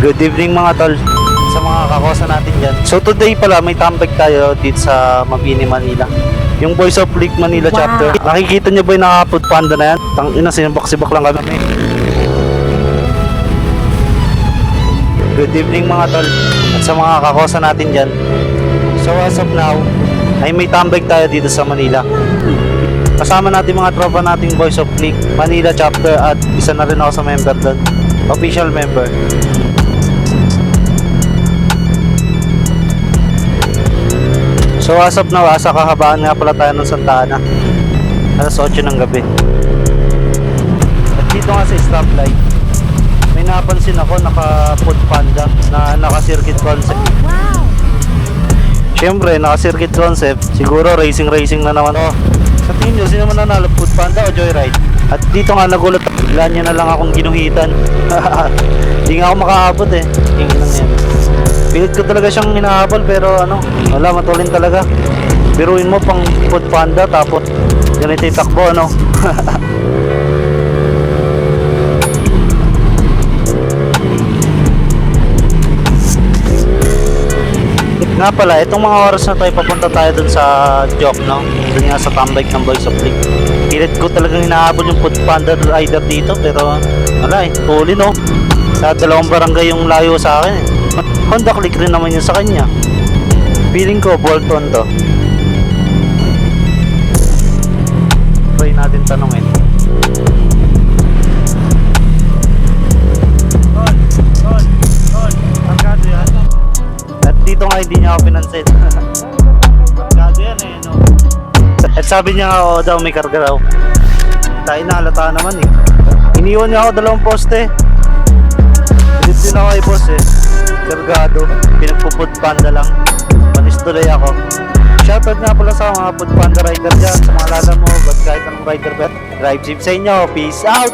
Good evening mga tol, sa mga kakosa natin dyan. So today pala may tambag tayo dito sa Mabini, Manila. Yung Voice of Lake Manila chapter. Nakikita nyo ba yung naka-food panda na yan? Tangina, sinabak-sibak lang kami. Good evening mga tol, at sa mga kakosa natin dyan. So as of now, ay may tambag tayo dito sa Manila. Kasama natin mga tropa nating Voice of Lake Manila chapter at isa na rin ako sa member doon. Official member. So as of now, sa kahabaan nga pala tayo ng Santa Ana. Alas 8 ng gabi. At dito nga sa stoplight, may napansin ako naka-food panda na naka-circuit concept. Wow! Siyempre, naka-circuit concept, siguro racing na naman. Oh, sa tingin nyo, sino man nanalo, food panda o joyride? At dito nga nagulat, bigla niya na lang akong ginuhitan. Hindi nga ako makaabot eh. Tingin lang yan. Pilit ko talaga siyang hinahabol pero ano, wala, matulin talaga. Biruin mo pang food panda tapos ganito yung takbo, ano. Nga pala, itong mga oras na tayo papunta tayo dun sa Joke, no? Dun nga sa tambay ng Voice of Lake. Pilit ko talagang hinahabol yung food panda rider dito pero wala eh, huli no. Sa dalawang barangay yung layo sa akin eh. Honda Click rin naman yun sa kanya. Feeling ko Bolton to. Try natin tanongin. Tol, pagkado yan? At dito nga hindi niya ako pinansin. Pagkado yan eh, no? At sabi niya nga, daw may karga raw. Tayo na, halata naman eh. Iniwan niya ako dalawang poste. Pilit din ako ay boss eh. Kargado, pinagpo-food panda lang. Panis tuloy ako. Shoutout nga pala sa mga food panda rider dyan. Sa mga lala mo, ba't kahit anong rider bet. Drive safe sa inyo, peace out!